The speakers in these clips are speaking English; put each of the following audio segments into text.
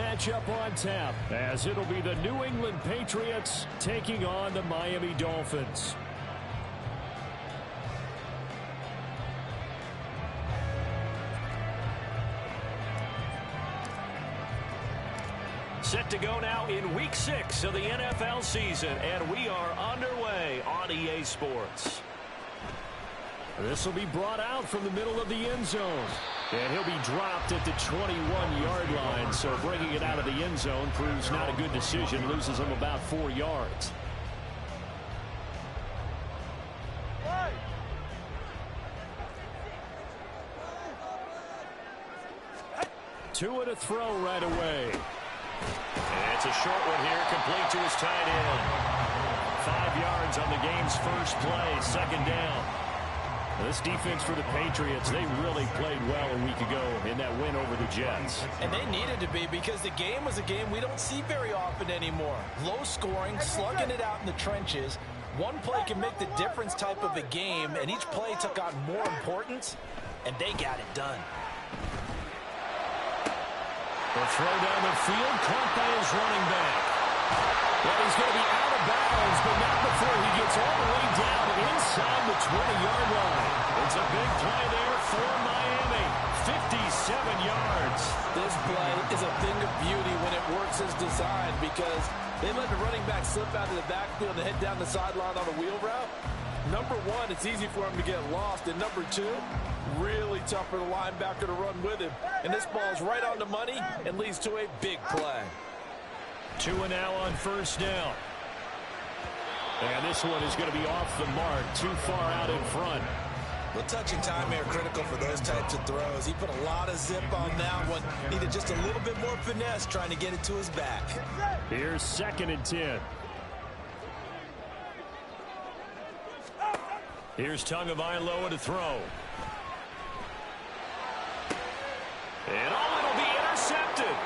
matchup on tap, as it'll be the New England Patriots taking on the Miami Dolphins. Set to go now in Week 6 of the NFL season, and we are underway on EA Sports. This will be brought out from the middle of the end zone. And he'll be dropped at the 21-yard line, so bringing it out of the end zone proves not a good decision, loses him about 4 yards. Two and a throw right away. And it's a short one here, complete to his tight end. 5 yards on the game's first play, second down. This defense for the Patriots, they really played well a week ago in that win over the Jets. And they needed to be, because the game was a game we don't see very often anymore. Low scoring, slugging it out in the trenches. One play can make the difference type of a game, and each play took on more importance, and they got it done. The throw down the field, caught by his running back. Well, he's going to be out of bounds, but not before he gets all the way down inside the 20-yard line. It's a big play there for Miami. 57 yards. This play is a thing of beauty when it works as designed, because they let the running back slip out of the backfield and head down the sideline on a wheel route. Number one, it's easy for him to get lost. And number two, really tough for the linebacker to run with him. And this ball's right on the money and leads to a big play. 2 and now on first down. And this one is going to be off the mark, too far out in front. Well, touch and time are critical for those types of throws. He put a lot of zip on that one. Needed just a little bit more finesse trying to get it to his back. Here's 2nd and 10. Here's Tagovailoa to throw. And it'll be intercepted.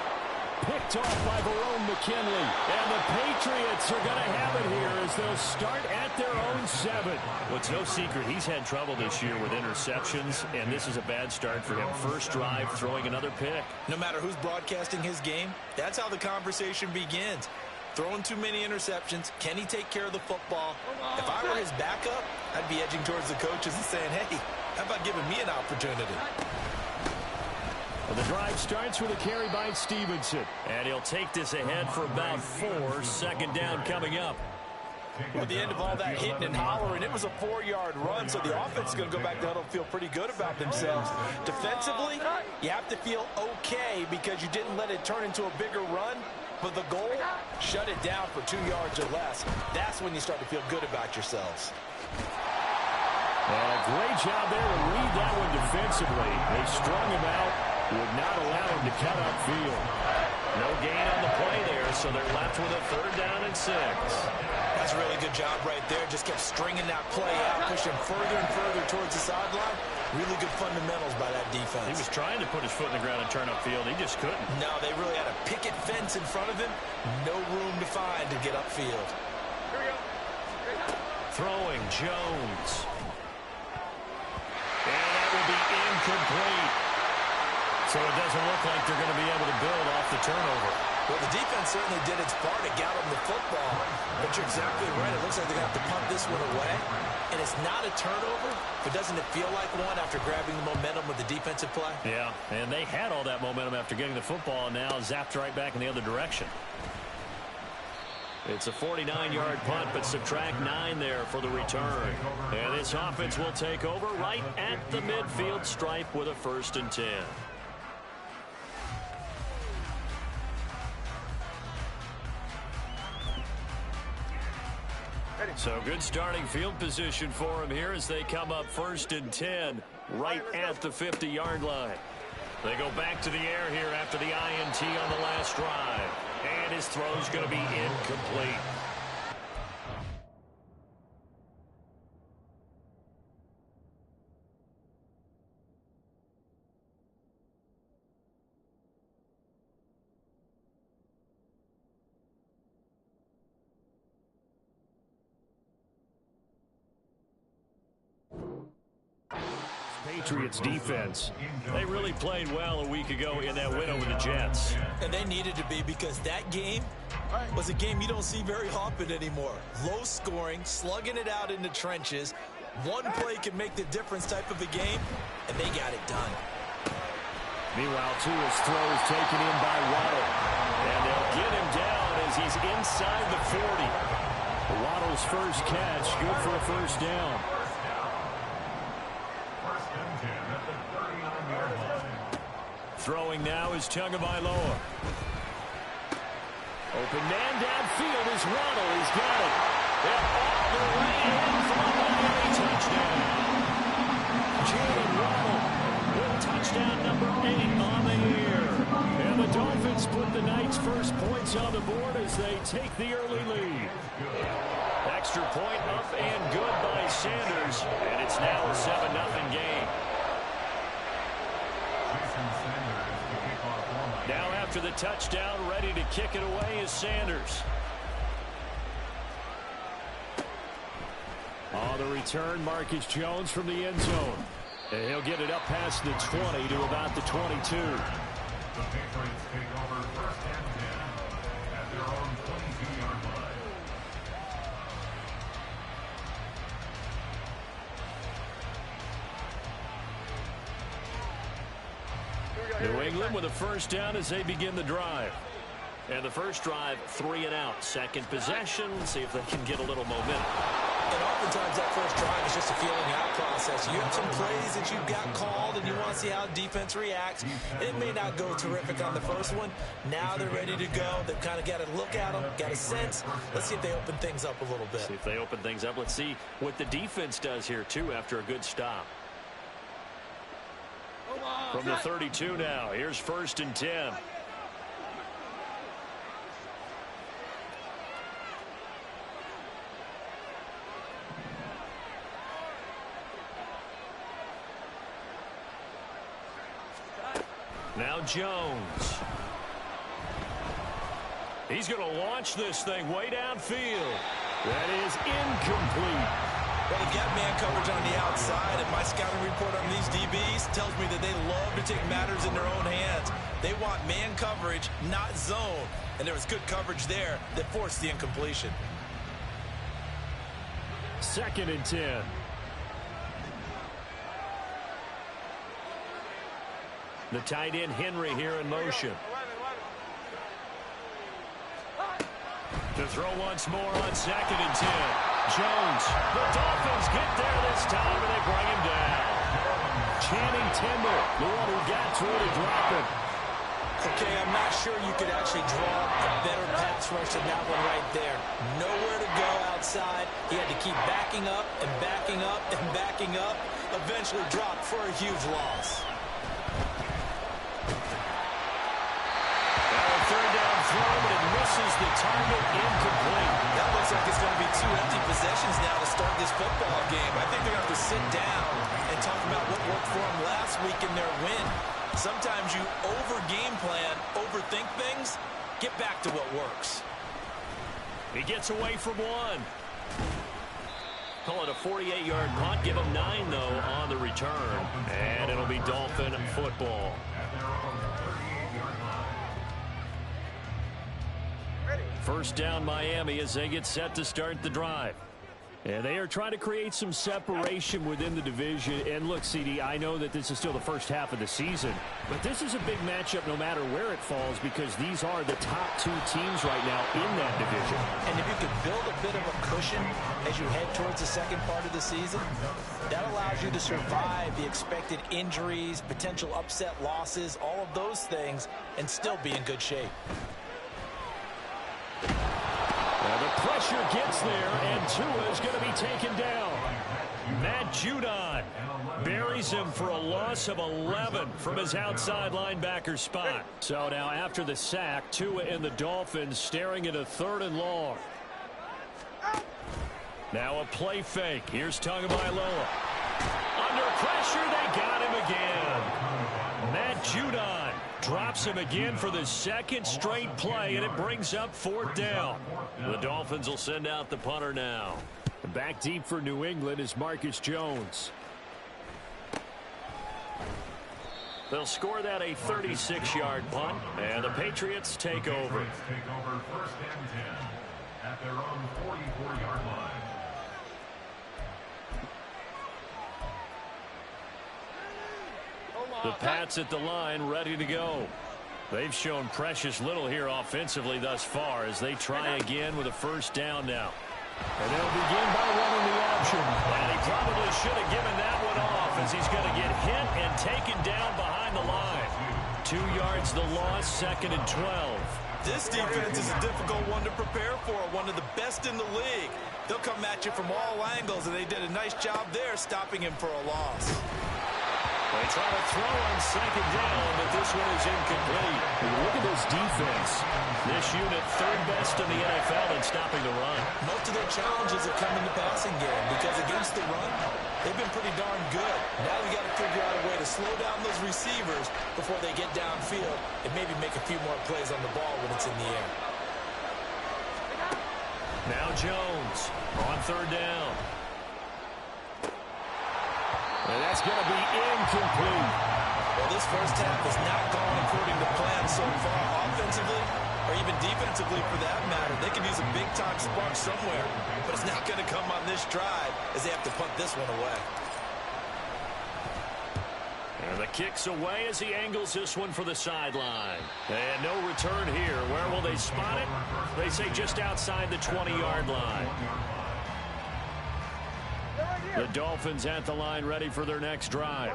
Picked off by Verone McKinley. And the Patriots are going to have it here as they'll start at their own 7. Well, it's no secret he's had trouble this year with interceptions, and this is a bad start for him. First drive, throwing another pick. No matter who's broadcasting his game, that's how the conversation begins. Throwing too many interceptions. Can he take care of the football? If I were his backup, I'd be edging towards the coaches and saying, hey, how about giving me an opportunity? Well, the drive starts with a carry by Stevenson. And he'll take this ahead for about 4. 2nd down coming up. At the end of all that hitting and hollering, it was a 4-yard run, so the offense is going to go back to huddle and feel pretty good about themselves. Defensively, you have to feel okay because you didn't let it turn into a bigger run. But the goal, shut it down for 2 yards or less. That's when you start to feel good about yourselves. And a great job there to read that one defensively. They strung him out, would not allow him to cut upfield. No gain on the play there, so they're left with a 3rd down and 6. That's a really good job right there. Just kept stringing that play out, pushing further and further towards the sideline. Really good fundamentals by that defense. He was trying to put his foot in the ground and turn upfield. He just couldn't. No, they really had a picket fence in front of him. No room to find to get upfield. Here we go. Throwing Jones. And that will be incomplete. So it doesn't look like they're going to be able to build off the turnover. Well, the defense certainly did its part to get them the football. But you're exactly right. It looks like they're going to have to punt this one away. And it's not a turnover, but doesn't it feel like one after grabbing the momentum with the defensive play? Yeah, and they had all that momentum after getting the football, and now zapped right back in the other direction. It's a 49-yard punt, but subtract 9 there for the return. And this offense will take over right at the midfield stripe with a 1st and 10. So good starting field position for him here as they come up 1st and 10 right at the 50-yard line. They go back to the air here after the INT on the last drive. And his throw's going to be incomplete. Patriots defense. They really played well a week ago in that win over the Jets. And they needed to be, because that game was a game you don't see very often anymore. Low scoring, slugging it out in the trenches. One play can make the difference type of a game, and they got it done. Meanwhile, Tua's throw is taken in by Waddle. And they'll get him down as he's inside the 40. Waddle's first catch, good for a first down. Throwing now is Tagovailoa. Open man downfield is Waddle. He's got it. And all the way in for a Miami touchdown. Jalen Waddle with touchdown number 8 on the year. And the Dolphins put the night's first points on the board as they take the early lead. Extra point up and good by Sanders. And it's now a 7-0 game. Now after the touchdown, ready to kick it away is Sanders. On the return, Marcus Jones from the end zone. And he'll get it up past the 20 to about the 22. The Patriots take over first and 10 at their own 22-yard line. New England with a first down as they begin the drive. And the first drive, 3 and out. Second possession, see if they can get a little momentum. And oftentimes that first drive is just a feeling out process. You have some plays that you've got called and you want to see how defense reacts. It may not go terrific on the first one. Now they're ready to go. They've kind of got to look at them, got a sense. Let's see if they open things up a little bit. See if they open things up. Let's see what the defense does here, too, after a good stop. From the 32 now, here's first and 10. Now Jones. He's going to launch this thing way downfield. That is incomplete. Well, they've got man coverage on the outside, and my scouting report on these DBs tells me that they love to take matters in their own hands. They want man coverage, not zone. And there was good coverage there that forced the incompletion. Second and 10. The tight end Henry here in motion. To throw once more on second and 10. Jones. The Dolphins get there this time, and they bring him down. Channing Tindall, the one who got to it and dropped him. Okay, I'm not sure you could actually draw a better pass rush than that one right there. Nowhere to go outside. He had to keep backing up and backing up and backing up. Eventually dropped for a huge loss. Third down throw, but it misses the target, incomplete. That looks like it's going to be 2 empty possessions now to start this football game. I think they're going to have to sit down and talk about what worked for them last week in their win. Sometimes you over-game plan, overthink things, get back to what works. He gets away from one. Call it a 48-yard punt. Give him 9, though, on the return. And it'll be Dolphin football. First down Miami as they get set to start the drive. And they are trying to create some separation within the division. And look, CD, I know that this is still the first half of the season, but this is a big matchup no matter where it falls, because these are the top 2 teams right now in that division. And if you could build a bit of a cushion as you head towards the second part of the season, that allows you to survive the expected injuries, potential upset losses, all of those things, and still be in good shape. Well, the pressure gets there, and Tua is going to be taken down. Matt Judon buries him for a loss of 11 from his outside linebacker spot. So now after the sack, Tua and the Dolphins staring at a 3rd and long. Now a play fake. Here's Tagovailoa. Under pressure, they got him again. Matt Judon drops him again for the second straight play, and it brings up 4th down. The Dolphins will send out the punter now. Back deep for New England is Marcus Jones. They'll score that a 36-yard punt, and the Patriots take over. Take over 1st and 10 at their own 44-yard line. The Pats at the line, ready to go. They've shown precious little here offensively thus far as they try again with a first down now. And they'll begin by running the option. And he probably should have given that one off as he's going to get hit and taken down behind the line. 2 yards the loss, 2nd and 12. This defense is a difficult one to prepare for, one of the best in the league. They'll come at you from all angles, and they did a nice job there stopping him for a loss. They try to throw on 2nd down, but this one is incomplete. And look at this defense. This unit 3rd best in the NFL in stopping the run. Most of their challenges have come in the passing game because against the run, they've been pretty darn good. Now you got to figure out a way to slow down those receivers before they get downfield and maybe make a few more plays on the ball when it's in the air. Now Jones on 3rd down. And that's going to be incomplete. Well, this first half has not gone according to plan so far, offensively or even defensively for that matter. They can use a big-time spark somewhere, but it's not going to come on this drive as they have to punt this one away. And the kick's away as he angles this one for the sideline. And no return here. Where will they spot it? They say just outside the 20-yard line. The Dolphins at the line ready for their next drive.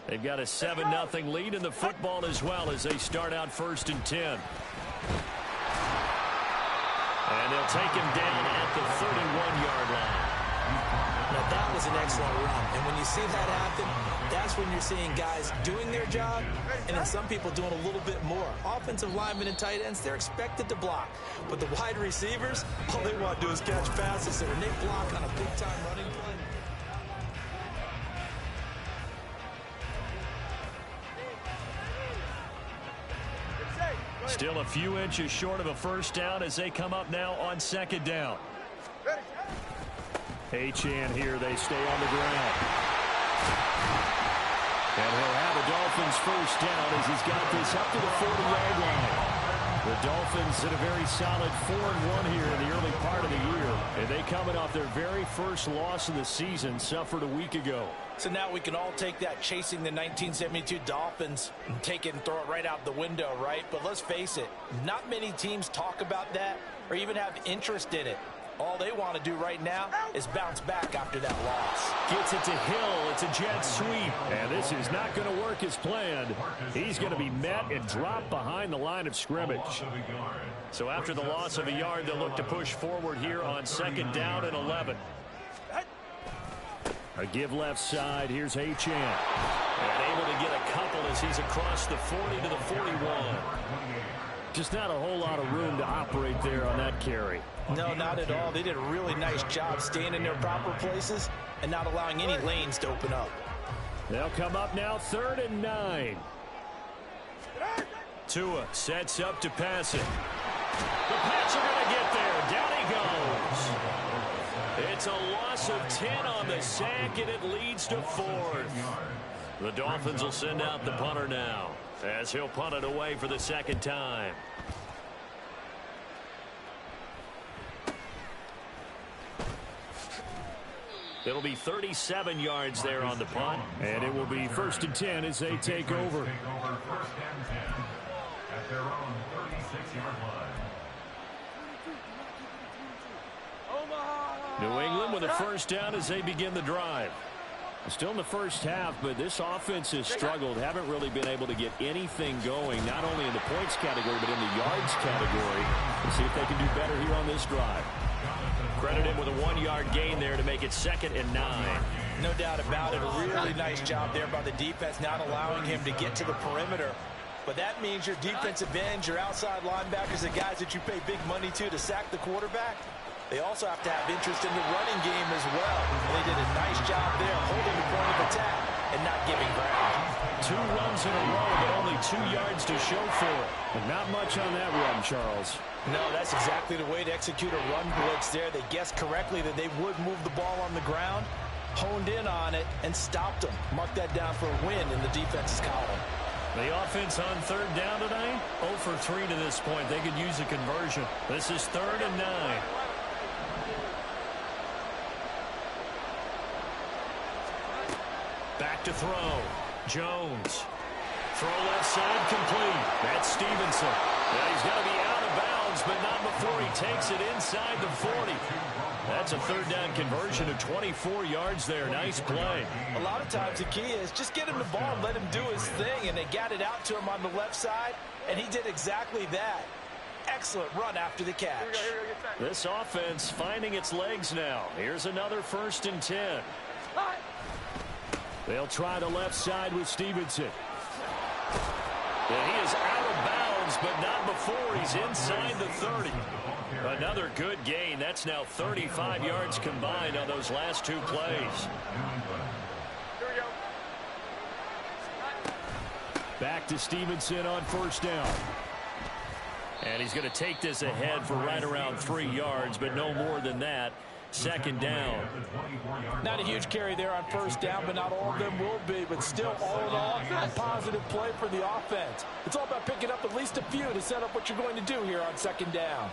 They've got a 7-0 lead in the football as well as they start out 1st and 10. And they'll take him down at the 31-yard line. Now, that was an excellent run. And when you see that happen, that's when you're seeing guys doing their job and then some people doing a little bit more. Offensive linemen and tight ends, they're expected to block. But the wide receivers, all they want to do is catch passes. So when they block on a big-time running play, still a few inches short of a first down as they come up now on 2nd down. Achane here, they stay on the ground. And he'll have the Dolphins first down as he's got this up to the 40-yard line. The Dolphins at a very solid 4-1 here in the early part of the year. And they coming off their very first loss of the season, suffered a week ago. So now we can all take that chasing the 1972 Dolphins and take it and throw it right out the window, right? But let's face it, not many teams talk about that or even have interest in it. All they want to do right now is bounce back after that loss. Gets it to Hill. It's a jet sweep. And this is not going to work as planned. He's going to be met and dropped behind the line of scrimmage. So after the loss of a yard, they'll look to push forward here on 2nd down and 11. A give left side. Here's Achane. And able to get a couple as he's across the 40 to the 41. Just not a whole lot of room to operate there on that carry. no, not at all. They did a really nice job staying in their proper places and not allowing any lanes to open up. They'll come up now 3rd and 9. Tua sets up to pass it. The Pats are going to get there. Down he goes. It's a loss of 10 on the sack, and it leads to 4th. The Dolphins will send out the punter now as he'll punt it away for the 2nd time. It'll be 37 yards there on the punt, and it will be 1st and 10 as they take over. 1st and 10 at their own 36-yard line. New England with a first down as they begin the drive. Still in the first half, but this offense has struggled. Haven't really been able to get anything going, not only in the points category, but in the yards category. Let's see if they can do better here on this drive. Credit him with a 1-yard gain there to make it 2nd and 9. No doubt about it. A really nice job there by the defense, not allowing him to get to the perimeter. But that means your defensive ends, your outside linebackers, the guys that you pay big money to sack the quarterback, they also have to have interest in the running game as well. And they did a nice job there holding the point of attack and not giving ground. 2 runs in a row, but only 2 yards to show for it. But not much on that run, Charles. No, that's exactly the way to execute a run blitz there. They guessed correctly that they would move the ball on the ground, honed in on it, and stopped them. Mark that down for a win in the defense's column. The offense on third down tonight, 0 for 3 to this point. They could use a conversion. This is 3rd and 9. Back to throw. Jones. Throw left side complete. That's Stevenson. Yeah, he's got to be out of bounds, but not before he takes it inside the 40. That's a third down conversion of 24 yards there. Nice play. A lot of times the key is just get him the ball and let him do his thing, and they got it out to him on the left side, and he did exactly that. Excellent run after the catch. This offense finding its legs now. Here's another 1st and 10. They'll try the left side with Stevenson. And he is out of bounds, but not before he's inside the 30. Another good gain. That's now 35 yards combined on those last 2 plays. Back to Stevenson on 1st down. And he's going to take this ahead for right around 3 yards, but no more than that. 2nd down. Not a huge carry there on 1st down, but not all of them will be. But still, all in all, a positive play for the offense. It's all about picking up at least a few to set up what you're going to do here on 2nd down.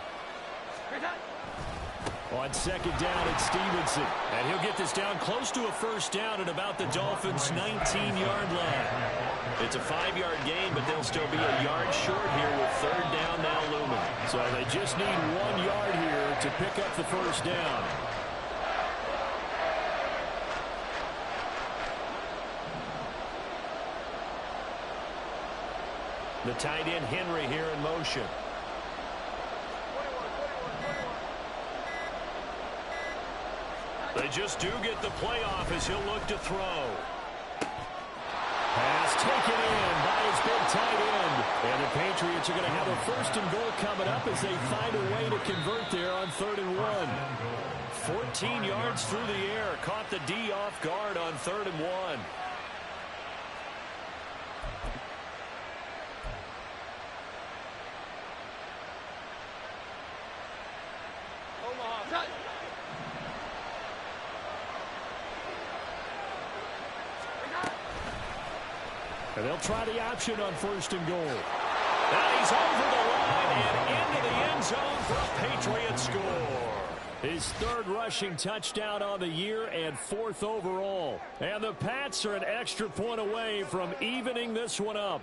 On 2nd down, it's Stevenson. And he'll get this down close to a 1st down at about the Dolphins' 19-yard line. It's a 5-yard gain, but they'll still be a yard short here with 3rd down now looming. So they just need 1 yard here to pick up the 1st down. The tight end Henry here in motion. They just do get the playoff as he'll look to throw. Pass taken in by his big tight end. And the Patriots are going to have a 1st and goal coming up as they find a way to convert there on 3rd and 1. 14 yards through the air. Caught the D off guard on 3rd and 1. And they'll try the option on 1st and goal. And he's over the line and into the end zone for a Patriot score. His 3rd rushing touchdown on the year and 4th overall. And the Pats are an extra point away from evening this one up.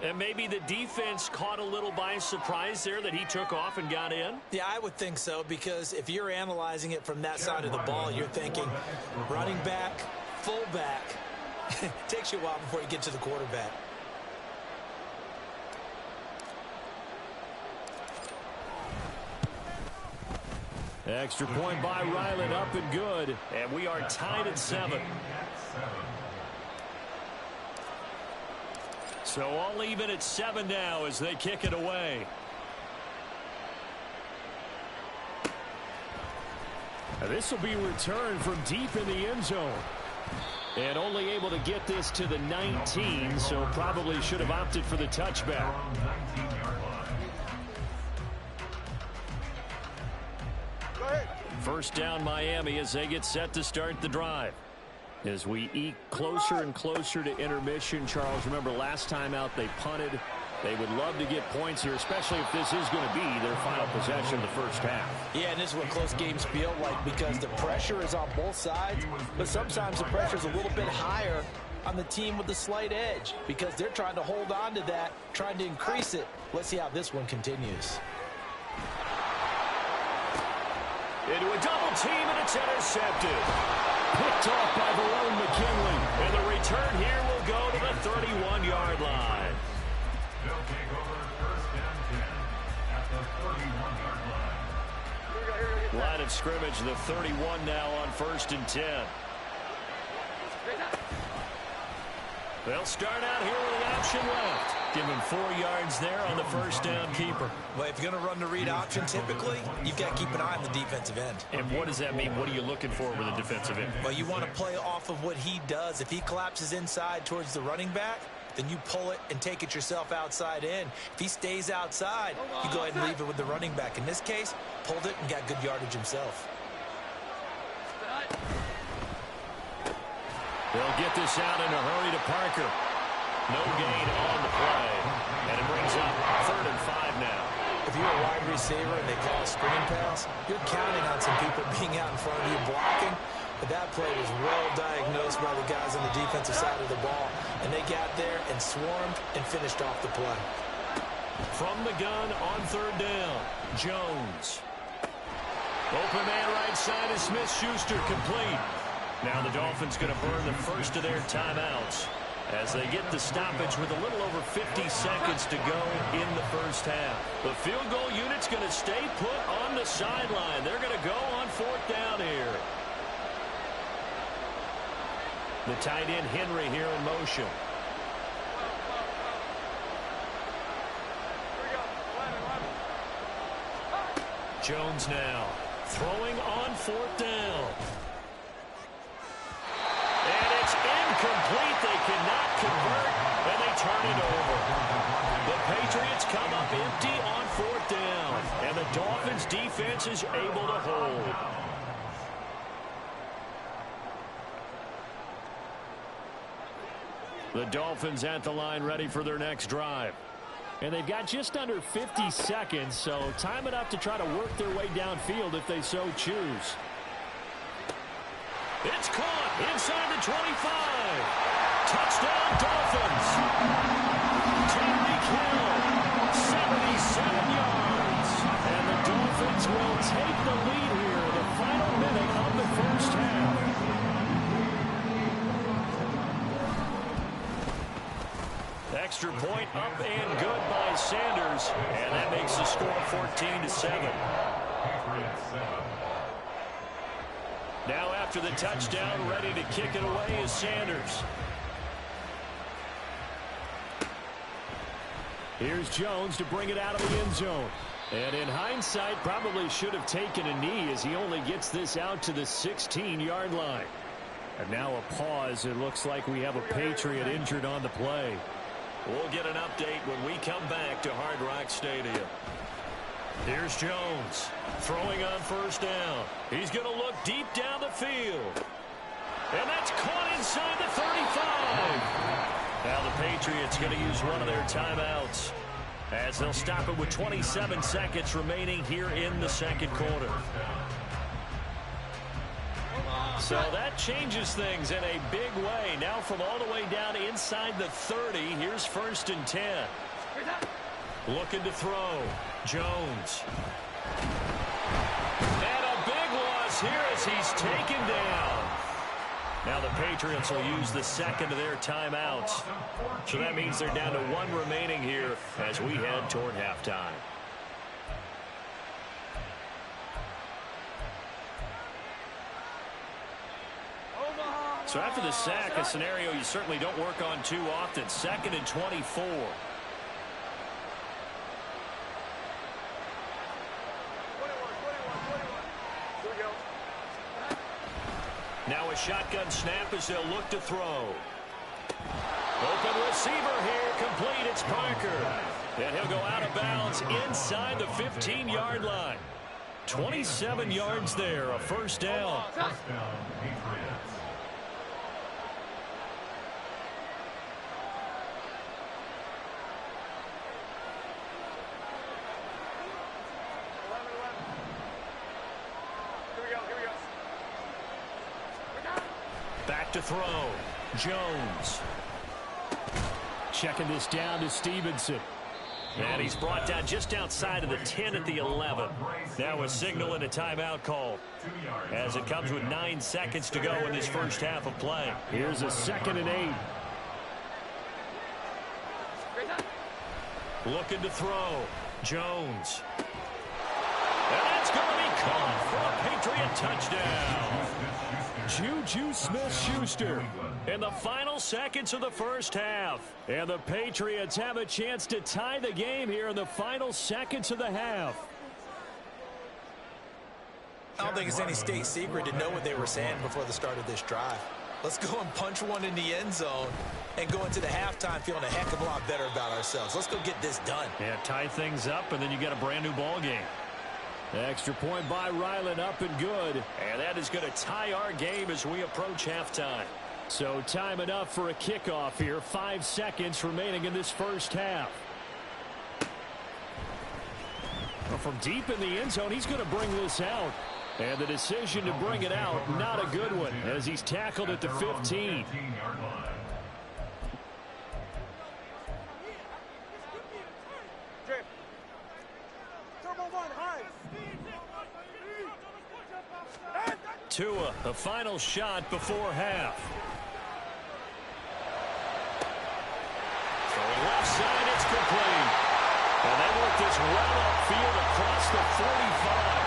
And maybe the defense caught a little by surprise there that he took off and got in? Yeah, I would think so, because if you're analyzing it from that side of the ball, you're thinking running back, fullback. It takes you a while before you get to the quarterback. Extra point by Ryland, up and good. And we are tied at 7. So all even at 7 now as they kick it away. And this will be returned from deep in the end zone. And only able to get this to the 19, so probably should have opted for the touchback. First down Miami as they get set to start the drive. As we eke closer and closer to intermission, Charles, remember last time out they punted. They would love to get points here, especially if this is going to be their final possession the first half. Yeah, and this is what close games feel like, because the pressure is on both sides, but sometimes the pressure is a little bit higher on the team with the slight edge because they're trying to hold on to that, trying to increase it. Let's see how this one continues. Into a double team, and it's intercepted. Picked off by Verone McKinley. And the return here will go to the 31-yard line. They'll take over 1st and 10 at the 31-yard line. Line of scrimmage, the 31 now on 1st and 10. They'll start out here with the option left. Give him 4 yards there on the first down keeper. Well, if you're going to run the read option, typically, you've got to keep an eye on the defensive end. And what does that mean? What are you looking for with a defensive end? Well, you want to play off of what he does. If he collapses inside towards the running back, then you pull it and take it yourself outside in. If he stays outside, you go ahead and leave it with the running back. In this case, pulled it and got good yardage himself. They'll get this out in a hurry to Parker. No gain on the play. And it brings up 3rd and 5 now. If you're a wide receiver and they call a screen pass, you're counting on some people being out in front of you blocking. But that play was well diagnosed by the guys on the defensive side of the ball. And they got there and swarmed and finished off the play. From the gun on 3rd down, Jones. Open man right side is Smith-Schuster, complete. Now the Dolphins going to burn the first of their timeouts as they get the stoppage with a little over 50 seconds to go in the first half. The field goal unit's going to stay put on the sideline. They're going to go on 4th down here. The tight end Henry here in motion. Jones now throwing on 4th down. And it's incomplete. They cannot convert, and they turn it over. The Patriots come up empty on 4th down, and the Dolphins defense is able to hold. The Dolphins at the line ready for their next drive. And they've got just under 50 seconds, so time enough to try to work their way downfield if they so choose. It's caught inside the 25. Touchdown, Dolphins. Tyreek Hill, 77 yards. And the Dolphins will take the lead here in the final minute of the first half. Extra point up and good by Sanders, and that makes the score 14-7. Now after the touchdown, ready to kick it away is Sanders. Here's Jones to bring it out of the end zone. And in hindsight, probably should have taken a knee as he only gets this out to the 16-yard line. And now a pause. It looks like we have a Patriot injured on the play. We'll get an update when we come back to Hard Rock Stadium. Here's Jones throwing on 1st down. He's going to look deep down the field. And that's caught inside the 35. Now the Patriots going to use one of their timeouts as they'll stop it with 27 seconds remaining here in the second quarter. So that changes things in a big way. Now from all the way down inside the 30, here's 1st and 10. Looking to throw. Jones. And a big loss here as he's taken down. Now the Patriots will use the second of their timeouts. So that means they're down to 1 remaining here as we head toward halftime. So after the sack, a scenario you certainly don't work on too often. 2nd and 24. Now a shotgun snap as they'll look to throw. Open receiver here, complete. It's Parker. And he'll go out of bounds inside the 15-yard line. 27 yards there, a 1st down. First down, Patriots. Back to throw. Jones. Checking this down to Stevenson. And he's brought down just outside of the 10 at the 11. Now a signal and a timeout call as it comes with 9 seconds to go in this first half of play. Here's a 2nd and 8. Looking to throw. Jones. And that's going to be caught for a Patriot touchdown. Juju Smith-Schuster in the final seconds of the first half. And the Patriots have a chance to tie the game here in the final seconds of the half. I don't think it's any state secret to know what they were saying before the start of this drive. Let's go and punch one in the end zone and go into the halftime feeling a heck of a lot better about ourselves. Let's go get this done. Yeah, tie things up, and then you get a brand new ball game. Extra point by Ryland, up and good. And that is going to tie our game as we approach halftime. So time enough for a kickoff here. 5 seconds remaining in this first half. Well, from deep in the end zone, he's going to bring this out. And the decision to bring it out, not a good one, as he's tackled at the 15. Tua, the final shot before half. Throwing left side, it's complete. And they work this well upfield across the 45.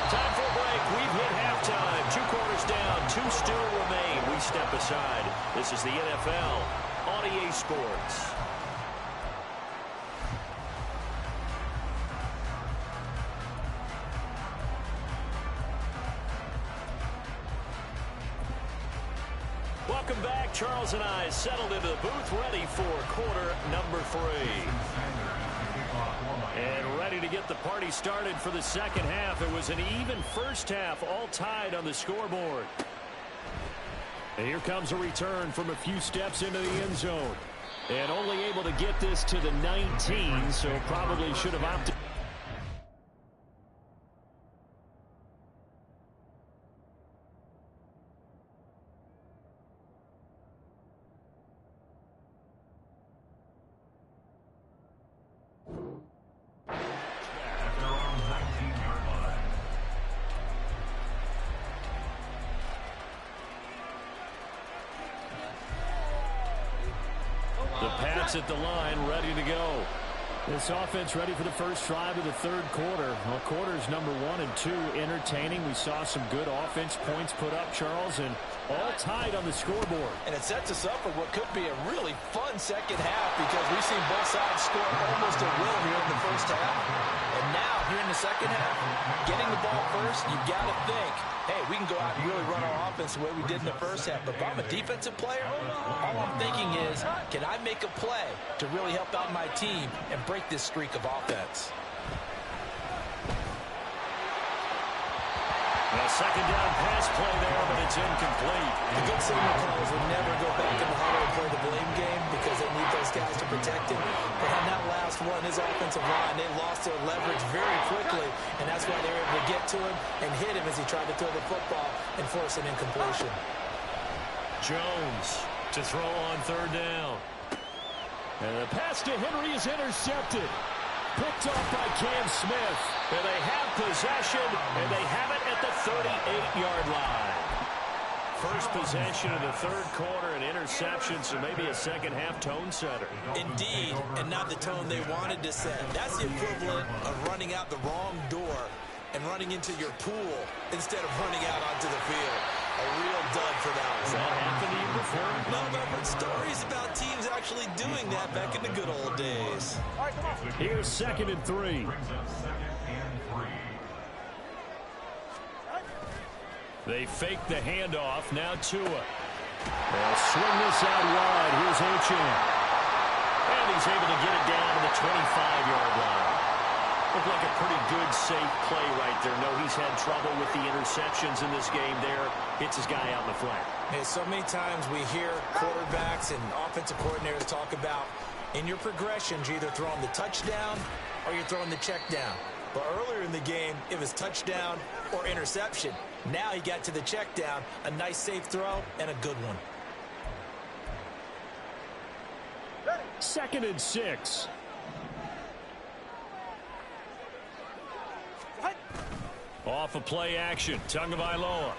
Time for a break. We've hit halftime. 2 quarters down, 2 still remain. We step aside. This is the NFL on EA Sports. Welcome back. Charles and I settled into the booth, ready for quarter number 3. And ready to get the party started for the second half. It was an even first half, all tied on the scoreboard. And here comes a return from a few steps into the end zone. And only able to get this to the 19, so probably should have opted. At the line, ready to go. This offense ready for the first drive of the third quarter. Well, quarters number 1 and 2 entertaining. We saw some good offense points put up, Charles, and all tied on the scoreboard. And it sets us up for what could be a really fun second half because we've seen both sides score almost at will here in the first half. And now, here in the second half, getting the ball first, you've got to think, hey, we can go out and really run our offense the way we did in the first half. But if I'm a defensive player, all I'm thinking is, can I make a play to really help out my team and break this streak of offense? A second down pass play there, but it's incomplete. The good signal callers will never go back in the huddle and play the blame game because they need those guys to protect him. But on that last one, his offensive line, they lost their leverage very quickly, and that's why they were able to get to him and hit him as he tried to throw the football and force an incompletion. Jones to throw on third down. And the pass to Henry is intercepted. Picked off by Cam Smith. And they have possession, and they have it at the 38-yard line. First possession of the third quarter, an interception, so maybe a second-half tone setter. Indeed, and not the tone they wanted to set. That's the equivalent of running out the wrong door and running into your pool instead of running out onto the field. A real dud for that one. Has that happened to you before? No, but I've heard stories about teams actually doing that back in the good old days. Here's 2nd and 3. They fake the handoff. Now Tua. They'll swing this out wide. Here's Achane. And he's able to get it down to the 25-yard line. Looked like a pretty good, safe play right there. No, he's had trouble with the interceptions in this game there. Hits his guy out in the flat. Hey, so many times we hear quarterbacks and offensive coordinators talk about in your progressions, you're either throwing the touchdown or you're throwing the check down. But earlier in the game, it was touchdown or interception. Now he got to the check down, a nice safe throw, and a good one. 2nd and 6. Off of play action, Tagovailoa.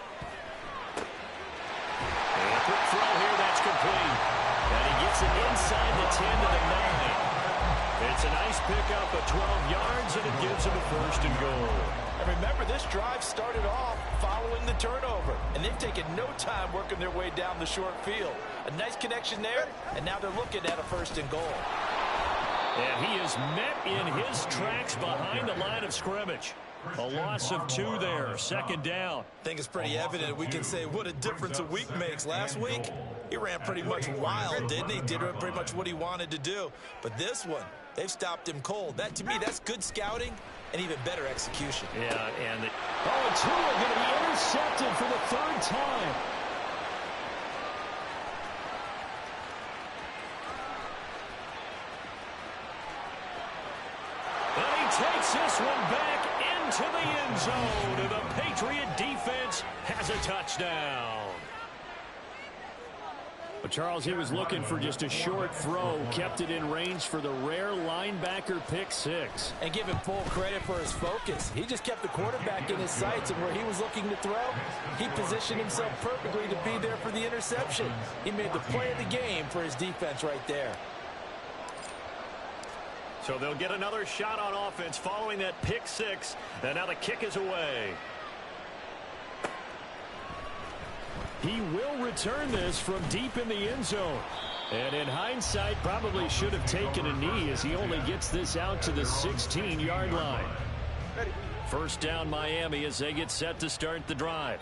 And a quick throw here, that's complete. And he gets it inside the 10 to the 9. It's a nice pickup of 12 yards, and it gives him a 1st and goal. And remember, this drive started off following the turnover, and they've taken no time working their way down the short field. A nice connection there, and now they're looking at a 1st and goal. And he is met in his tracks behind the line of scrimmage. A loss of 2 there, 2nd down. I think it's pretty evident we can say what a difference a week makes. Last week, he ran pretty much wild, didn't he? Did pretty much what he wanted to do. But this one, they've stopped him cold. That, to me, that's good scouting and even better execution. Yeah, and Tua going to be intercepted for the 3rd time. takes this one back into the end zone. And the Patriot defense has a touchdown. But Charles, he was looking for just a short throw, kept it in range for the rare linebacker pick six. And give him full credit for his focus. He just kept the quarterback in his sights, and where he was looking to throw, he positioned himself perfectly to be there for the interception. He made the play of the game for his defense right there. So they'll get another shot on offense following that pick six. And now the kick is away. He will return this from deep in the end zone. And in hindsight, probably should have taken a knee as he only gets this out to the 16-yard line. First down Miami as they get set to start the drive.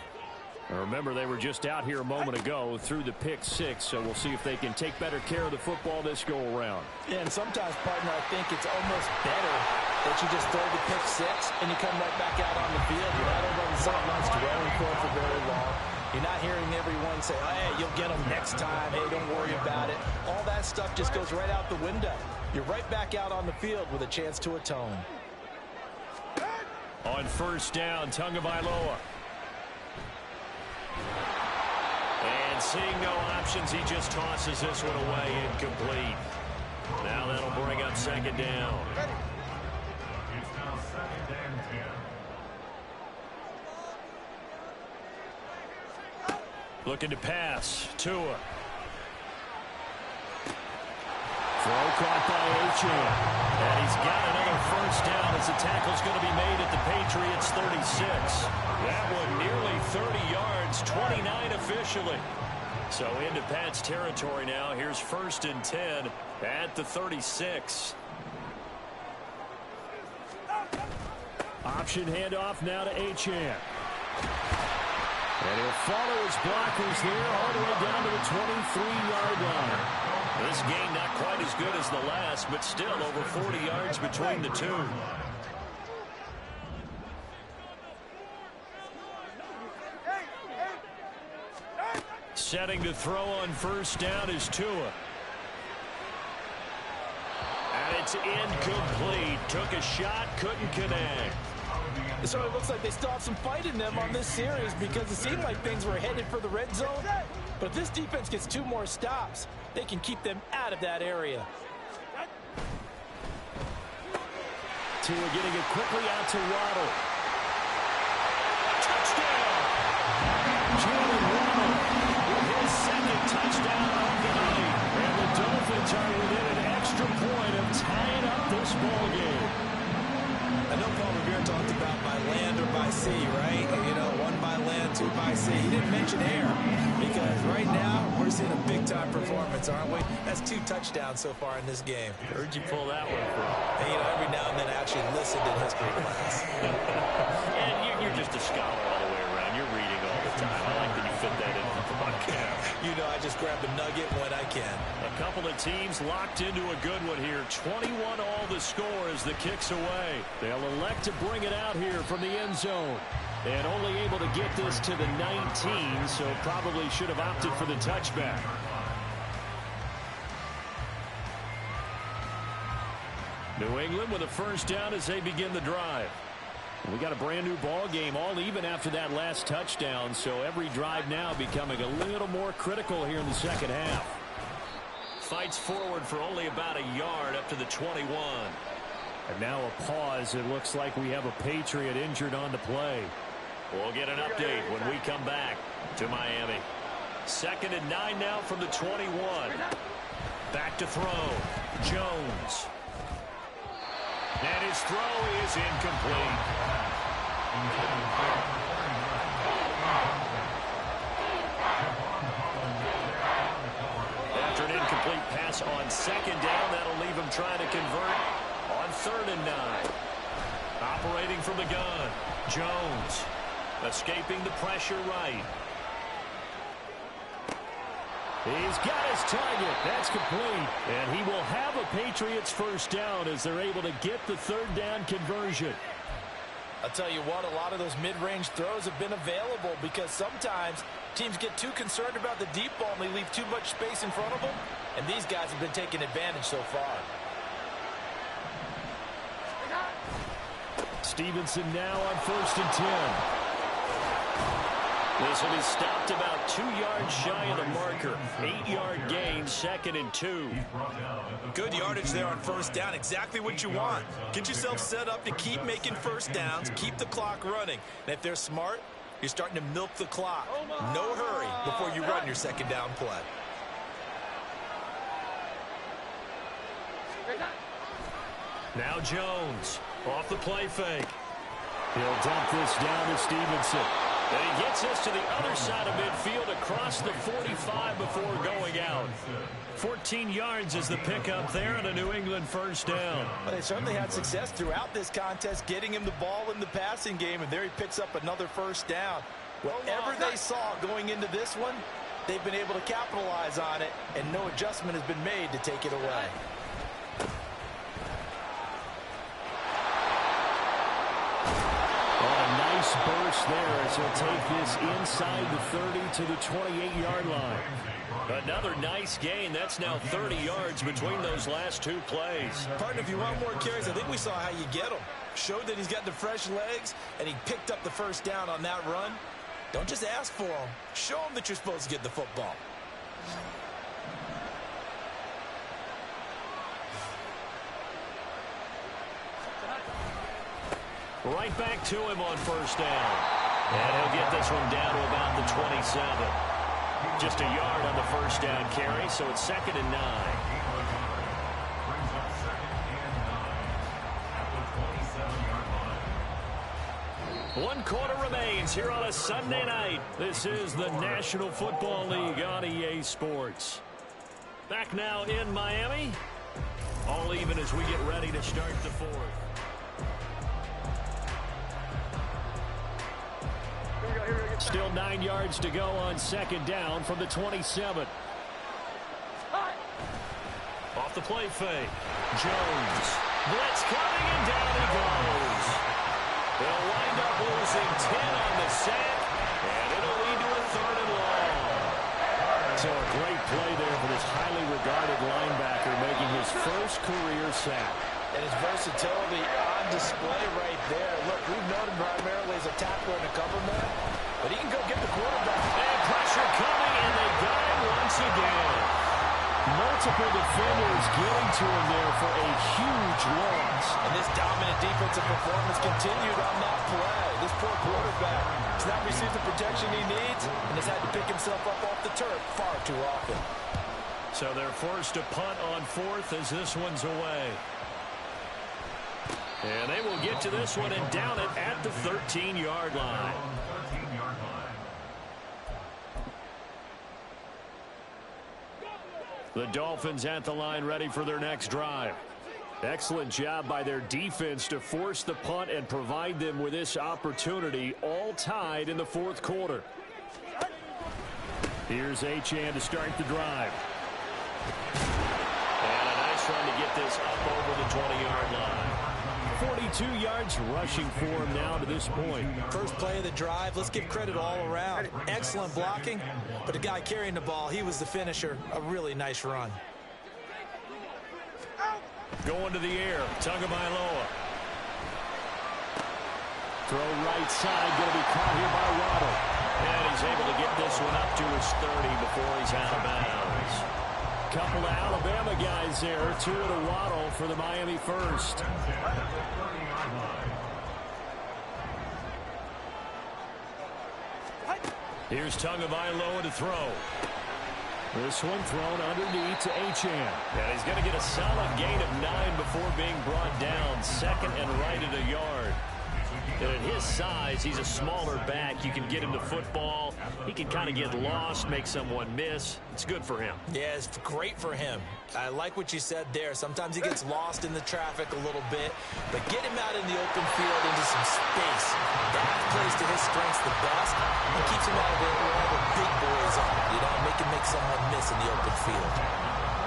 Remember, they were just out here a moment ago through the pick six, so we'll see if they can take better care of the football this go-around. Yeah, and sometimes, partner, I think it's almost better that you just throw the pick six and you come right back out on the field. You're not over on the sidelines dwelling for very long. You're not hearing everyone say, oh, hey, you'll get them next time. Hey, don't worry about it. All that stuff just goes right out the window. You're right back out on the field with a chance to atone. On first down, Tagovailoa. And seeing no options, he just tosses this one away, incomplete. Now that'll bring up second down. It's now second and 10. Looking to pass. Tua. Throw caught by Achane. And he's got another first down as the tackle's going to be made at the Patriots 36. That one nearly 30 yards, 29 officially. So into Pat's territory now. Here's first and 10 at the 36. Option handoff now to Achane. And he'll follow his blockers there all the way down to the 23-yard line. This game not quite as good as the last, but still over 40 yards between the two. Setting to throw on first down is Tua. And it's incomplete. Took a shot, couldn't connect. So it looks like they still have some fight in them on this series because it seemed like things were headed for the red zone. But if this defense gets 2 more stops, they can keep them out of that area. Tua getting it quickly out to Waddle. Touchdown! Jalen Waddle with his second touchdown of the night. And the Dolphins are within an extra point of tying up this ball game. I know Paul Revere talked about by land or by sea, right? You know, 1 by land, 2 by sea. He didn't mention air because right now we're seeing a big-time performance, aren't we? That's 2 touchdowns so far in this game. Where'd you pull that one from? And, you know, every now and then I actually listened in history class. And you're just a scholar all the way around. You're reading all the time. I like that you fit that into the podcast. You know, I just grab a nugget when I can. A couple of teams locked into a good one here. 21 all the score as the kick's away. They'll elect to bring it out here from the end zone. And only able to get this to the 19, so probably should have opted for the touchback. New England with a first down as they begin the drive. We got a brand new ball game, all even after that last touchdown, so every drive now becoming a little more critical here in the second half. Fights forward for only about a yard up to the 21. And now a pause. It looks like we have a Patriot injured on the play. We'll get an update when we come back to Miami. 2nd and 9 now from the 21. Back to throw. Jones. And his throw is incomplete. After an incomplete pass on 2nd down, that'll leave him trying to convert on 3rd and 9. Operating from the gun, Jones. Escaping the pressure right. He's got his target. That's complete. And he will have a Patriots first down as they're able to get the 3rd down conversion. I'll tell you what, a lot of those mid-range throws have been available because sometimes teams get too concerned about the deep ball and they leave too much space in front of them. And these guys have been taking advantage so far. Stevenson now on 1st and 10. This will be stopped about 2 yards shy of the marker. 8-yard gain, 2nd and 2. Good yardage there on 1st down. Exactly what you want. Get yourself set up to keep making 1st downs, keep the clock running. And if they're smart, you're starting to milk the clock. No hurry before you run your 2nd down play. Now Jones off the play fake. He'll dump this down to Stevenson. And he gets us to the other side of midfield across the 45 before going out. 14 yards is the pickup there on a New England 1st down. Well, they certainly had success throughout this contest getting him the ball in the passing game, and there he picks up another 1st down. Whatever they saw going into this one, they've been able to capitalize on it, and no adjustment has been made to take it away. Nice burst there as he'll take this inside the 30 to the 28-yard line. Another nice gain. That's now 30 yards between those last 2 plays. Partner, if you want more carries, I think we saw how you get them. Showed that he's got the fresh legs, and he picked up the 1st down on that run. Don't just ask for them. Show them that you're supposed to get the football. Right back to him on 1st down. And he'll get this one down to about the 27. Just a yard on the 1st down carry, so it's 2nd and 9. Brings up 2nd and 9 at the 27-yard line. 1 quarter remains here on a Sunday night. This is the National Football League on EA Sports. Back now in Miami. All even as we get ready to start the 4th. Still 9 yards to go on 2nd down from the 27. Off the play fake. Jones. Blitz coming and down he goes. They'll wind up losing 10 on the sack, and it'll lead to a 3rd and long. So a great play there for this highly regarded linebacker making his first career sack. And his versatility on display right there. Look, we've known him primarily as a tackler and a cover man, but he can go get the quarterback. And pressure coming, and they got him once again. Multiple defenders getting to him there for a huge loss. And this dominant defensive performance continued on that play. This poor quarterback has not received the protection he needs and has had to pick himself up off the turf far too often. So they're forced to punt on 4th as this one's away. And they will get to this one and down it at the 13-yard line. 13-yard line. The Dolphins at the line ready for their next drive. Excellent job by their defense to force the punt and provide them with this opportunity, all tied in the 4th quarter. Here's Achane to start the drive. And a nice run to get this up over the 20-yard line. 42 yards rushing for him now to this point. First play of the drive, let's give credit all around. Excellent blocking, but the guy carrying the ball, he was the finisher. A really nice run. Going to the air, Tagovailoa. Throw right side, going to be caught here by Waddle. And he's able to get this one up to his 30 before he's out of bounds. Couple of Alabama guys there, 2 at a Waddle for the Miami 1st. Here's Tagovailoa to throw. This one thrown underneath to Achane. And he's going to get a solid gain of 9 before being brought down. 2nd and right at a yard. And at his size, he's a smaller back. You can get him the football. He can kind of get lost, make someone miss. It's good for him. Yeah, it's great for him. I like what you said there. Sometimes he gets lost in the traffic a little bit, but get him out in the open field into some space. That plays to his strengths the best and keeps him out of there where all the big boys are. You know, make someone miss in the open field.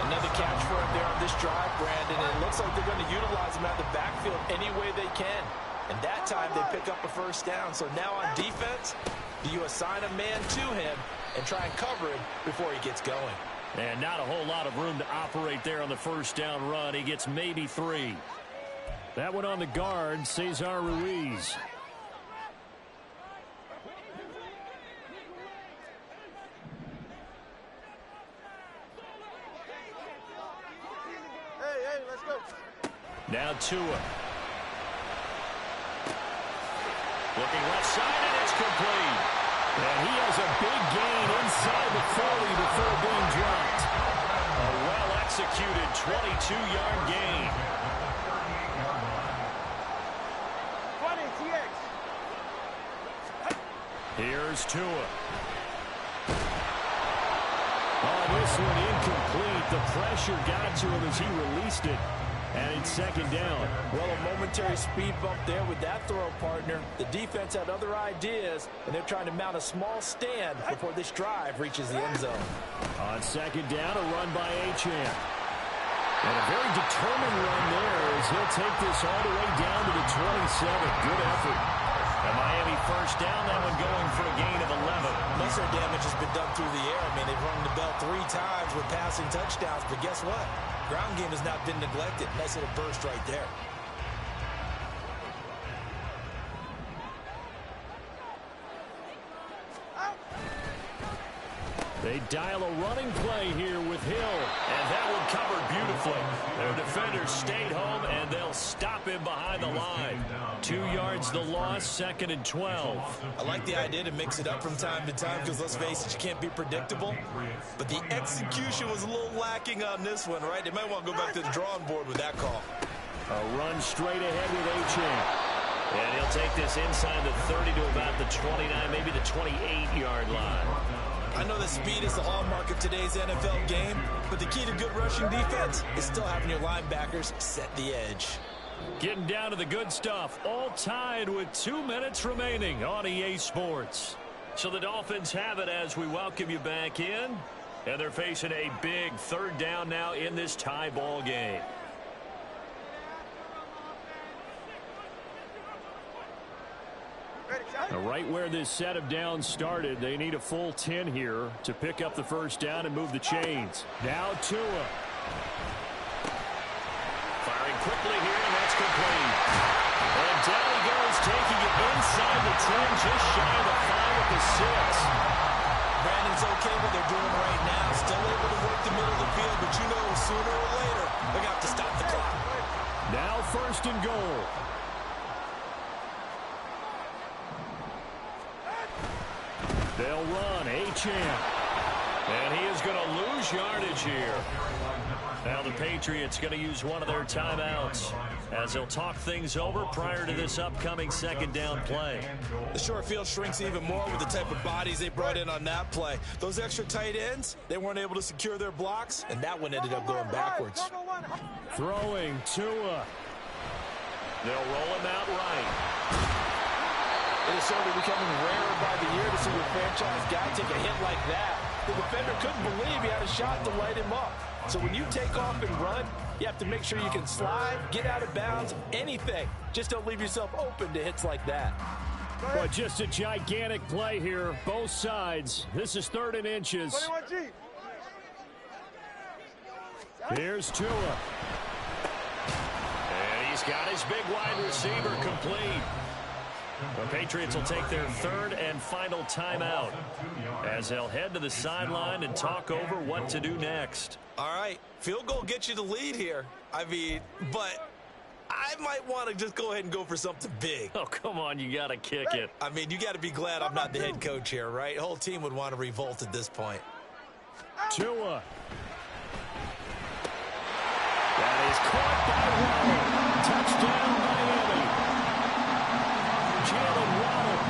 Another catch for him there on this drive, Brandon. And it looks like they're going to utilize him out of the backfield any way they can. And that time they pick up a 1st down. So now on defense, do you assign a man to him and try and cover him before he gets going? And not a whole lot of room to operate there on the 1st down run. He gets maybe 3. That one on the guard, Cesar Ruiz. Hey, let's go. Now Tua. Looking left side, and it's complete. And he has a big gain inside the 40 before being dropped. A well-executed 22-yard gain. 20, TX. Here's Tua. Oh, this one incomplete. The pressure got to him as he released it. And it's second down. Well, a momentary speed bump there with that throw, partner. The defense had other ideas, and they're trying to mount a small stand before this drive reaches the end zone. On second down, a run by Achane. And a very determined run there as he'll take this all the way down to the 27. Good effort. A Miami first down, that one going for a gain of 11. Most of their damage has been done through the air. I mean, they've rung the bell 3 times with passing touchdowns, but guess what? Ground game has not been neglected. Nice little burst right there. They dial a running play here with Hill. And that one covered beautifully. Their defenders stayed home, and they'll stop him behind the line. 2 yards the loss, second and 12. I like the idea to mix it up from time to time because, let's face it, you can't be predictable. But the execution was a little lacking on this one, right? They might want to go back to the drawing board with that call. A run straight ahead with Achane. And he'll take this inside the 30 to about the 29, maybe the 28-yard line. I know that speed is the hallmark of today's NFL game, but the key to good rushing defense is still having your linebackers set the edge. Getting down to the good stuff, all tied with 2 minutes remaining on EA Sports. So the Dolphins have it as we welcome you back in, and they're facing a big third down now in this tie ball game. Now, right where this set of downs started, they need a full 10 here to pick up the first down and move the chains. Now Tua. Firing quickly here, and that's complete. And down he goes, taking it inside the 10, just shy of the 5 at the 6. Brandon's okay what they're doing right now. Still able to work the middle of the field, but you know sooner or later they're going to have to stop the clock. Now first and goal. They'll run, Achane. And he is going to lose yardage here. Now the Patriots going to use one of their timeouts as they'll talk things over prior to this upcoming second down play. The short field shrinks even more with the type of bodies they brought in on that play. Those extra tight ends, they weren't able to secure their blocks, and that one ended up going backwards. Throwing Tua. They'll roll him out right. It is certainly becoming rarer by the year to see your franchise guy take a hit like that. The defender couldn't believe he had a shot to light him up. So when you take off and run, you have to make sure you can slide, get out of bounds, anything. Just don't leave yourself open to hits like that. But just a gigantic play here, both sides. This is 3rd and inches. 21G. Here's Tua. And he's got his big wide receiver complete. The Patriots will take their 3rd and final timeout as they'll head to the sideline and talk over what to do next. All right, field goal gets you the lead here. I mean, but I might want to just go ahead and go for something big. Oh, come on, you got to kick it. I mean, you got to be glad I'm not the head coach here, right? The whole team would want to revolt at this point. Tua. That is caught by Waddle. Touchdown, Miami. Jalen Waddle,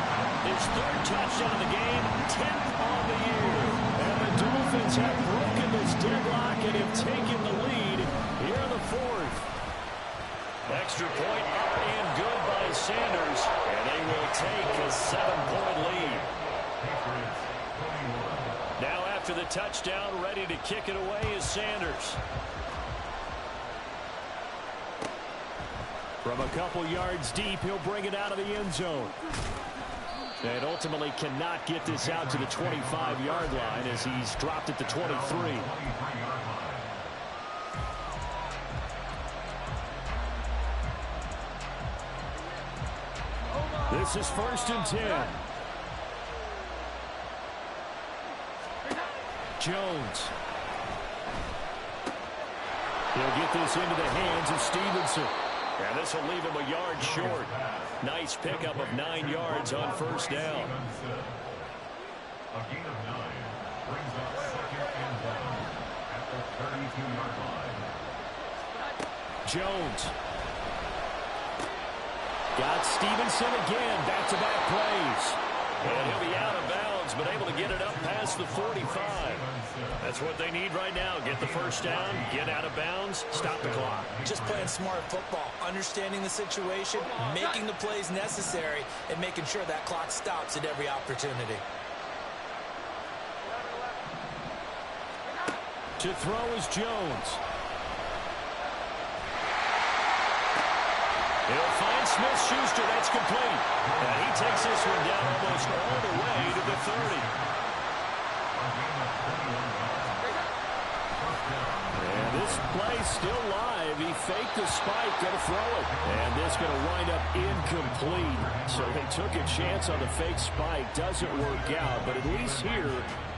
his 3rd touchdown of the game, 10th on the year. And the Dolphins have broken this deadlock and have taken the lead here in the 4th. Extra point up and good by Sanders, and they will take a 7-point lead. Now after the touchdown, ready to kick it away is Sanders. From a couple yards deep, he'll bring it out of the end zone. And ultimately cannot get this out to the 25-yard line as he's dropped at the 23. This is 1st and 10. Jones. He'll get this into the hands of Stevenson. And this will leave him a yard short. Nice pickup of 9 yards on 1st down. A gain of 9 brings up 2nd and 1 at the 32-yard line. Jones. Got Stevenson again. Back-to-back plays. And he'll be out of bounds, but able to get it up past the 45. That's what they need right now. Get the 1st down, get out of bounds, stop the clock. Just playing smart football, understanding the situation, making the plays necessary, and making sure that clock stops at every opportunity. To throw is Jones. He'll find Smith-Schuster. That's complete. And he takes this one down almost all the way to the 30. And this play still live. He faked the spike, going to throw it. And this going to wind up incomplete. So they took a chance on the fake spike. Doesn't work out, but at least here,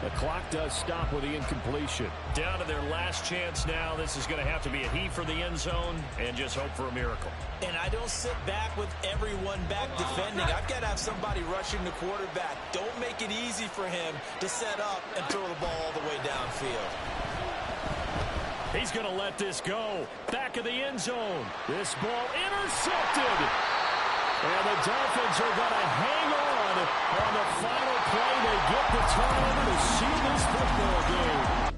the clock does stop with the incompletion. Down to their last chance now. This is going to have to be a heave for the end zone and just hope for a miracle. And I don't sit back with everyone back defending. I've got to have somebody rushing the quarterback. Don't make it easy for him to set up and throw the ball all the way downfield. He's going to let this go. Back of the end zone. This ball intercepted. And the Dolphins are going to hang on the final play. They get the turnover to seal this football game.